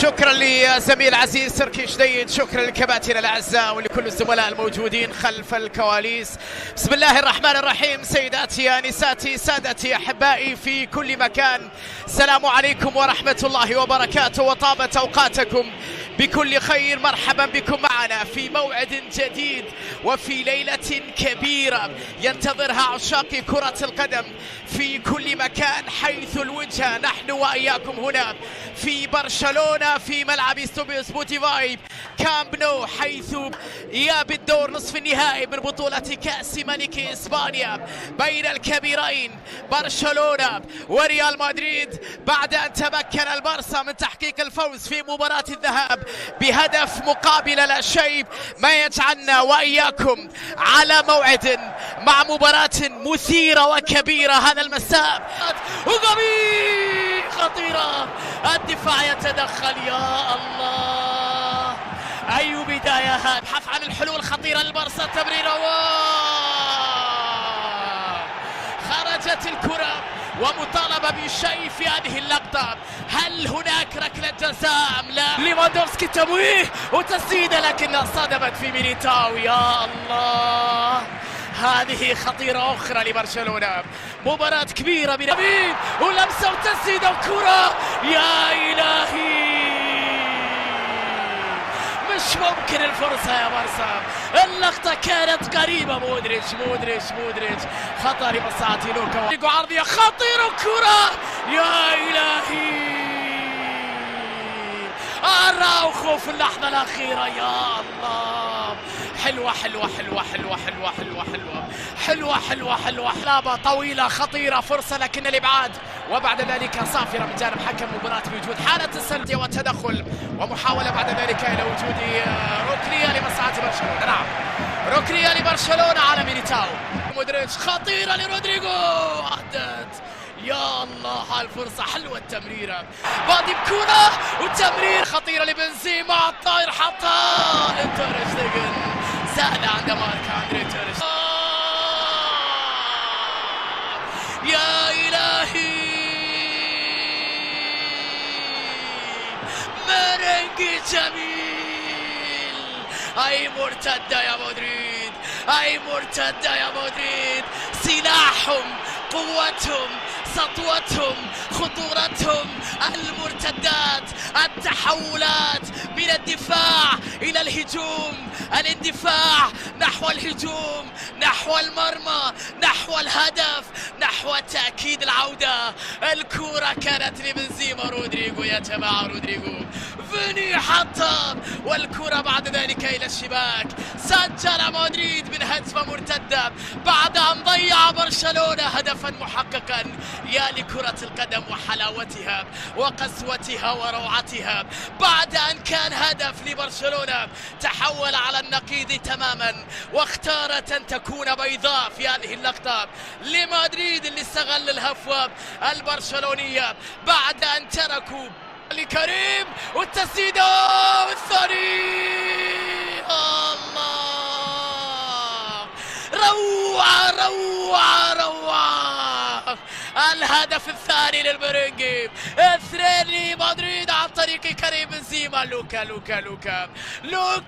شكرا لزميل عزيز تركي جديد، شكرا للكباتن الاعزاء ولكل الزملاء الموجودين خلف الكواليس. بسم الله الرحمن الرحيم. سيداتي نساتي سادتي احبائي في كل مكان، السلام عليكم ورحمه الله وبركاته، وطابت اوقاتكم بكل خير. مرحبا بكم معنا في موعد جديد وفي ليلة كبيرة ينتظرها عشاق كرة القدم في كل مكان حيث الوجهة. نحن وإياكم هنا في برشلونة في ملعب سبوتيفاي كامب نو، حيث إياب الدور نصف النهائي من بطولة كأس ملك إسبانيا بين الكبيرين برشلونة وريال مدريد، بعد أن تمكن البارسا من تحقيق الفوز في مباراة الذهاب بهدف مقابل لا شيء، ما يجعلنا وإياكم على موعد مع مباراة مثيرة وكبيرة هذا المساء. وقوي خطيرة، الدفاع يتدخل، يا الله أي بداية. ابحث عن الحلول خطيرة للبارسا، تمريرة خرجت الكرة ومطالبة بشيء في هذه اللقطة. هل هناك ركلة جزاء أم لا؟ ليفاندوفسكي تمويه وتسديدة لكنها صدمت في ميليتاو، يا الله هذه خطيرة أخرى لبرشلونة. مباراة كبيرة من ولمسة وتسديدة وكرة، يا إلهي مش ممكن الفرصة يا بارسا. اللقطة كانت قريبة. مودريتش خطر مساعتي لوكا، عرضية خطيرة كرة، يا إلهي أراوخو في اللحظة الأخيرة، يا الله حلوة لعبة طويلة خطيرة، فرصة لكن الإبعاد، وبعد ذلك صافرة من جانب حكم مباراة بوجود حالة السلطة والتدخل، ومحاولة بعد ذلك إلى وجود ركنية لمساعة برشلونة. نعم ركنية لبرشلونة على ميليتاو. مودريتش خطيرة لرودريجو، عدت، يا الله الفرصة حلوة، التمريرة بادي بكرة وتمرير خطيرة لبنزيما، الطاير حطها لتير شتيجن، سهلة عند مارك أندري تير شتيجن. يا إلهي مرنج جميل، أي مرتدة يا مدريد، أي مرتدة يا مدريد، سلاحهم قوتهم سطوتهم خطورتهم، المرتدات، التحولات من الدفاع إلى الهجوم، الاندفاع نحو الهجوم، نحو المرمى، نحو الهدف، نحو تأكيد العودة. الكرة كانت لبنزيما، رودريجو يا جماعة، رودريجو فيني حطها، والكرة بعد ذلك إلى الشباك. سجل مدريد من هجمة مرتدة بعد أن ضيع برشلونة هدفا محققا. يا لكرة القدم وحلاوتها وقسوتها وروعتها، بعد أن كان هدف لبرشلونة تحول على النقيض تماما، واختارت أن تكون بيضاء في هذه اللقطة لمدريد اللي استغل الهفوة البرشلونية بعد أن تركوا لكريم والتسديدة والثاني. الله روعة الهدف الثاني للمرنجي، 2 لمدريد عن طريق كريم بنزيما. لوكا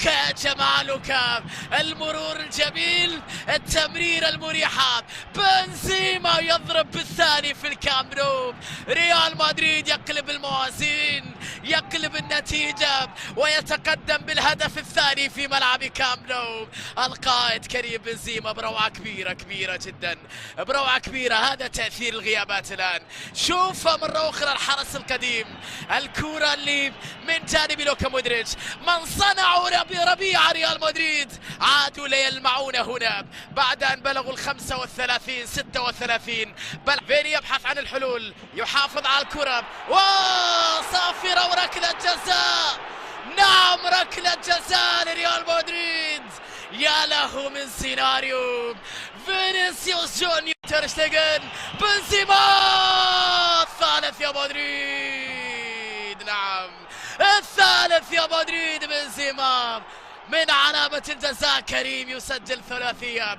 يا جماعة، لوكا المرور الجميل، التمريرة المريحة، بنزيما يضرب بالثاني في الكامب نو. ريال مدريد يقلب الموازين، يقلب النتيجة ويتقدم بالهدف الثاني في ملعب كامب نو. القائد كريم بنزيما بروعة كبيرة جدا، بروعة كبيرة. هذا تأثير الغيابات الآن. شوف مرة أخرى الحرس القديم، الكرة اللي من جانب لوكا مودريتش، من صنعوا ربيع ريال مدريد عادوا ليلمعون هنا بعد أن بلغوا 35 36. بل فيني يبحث عن الحلول، يحافظ على الكرة، وصافرة وركلة جزاء. نعم ركلة جزاء لريال مدريد، يا له من سيناريو. فينيسيوس جونيور، تير شتيجن، بنزيما، الثالث يا مدريد. نعم الثالث يا مدريد، بنزيما من علامة الجزاء. كريم يسجل ثلاثية.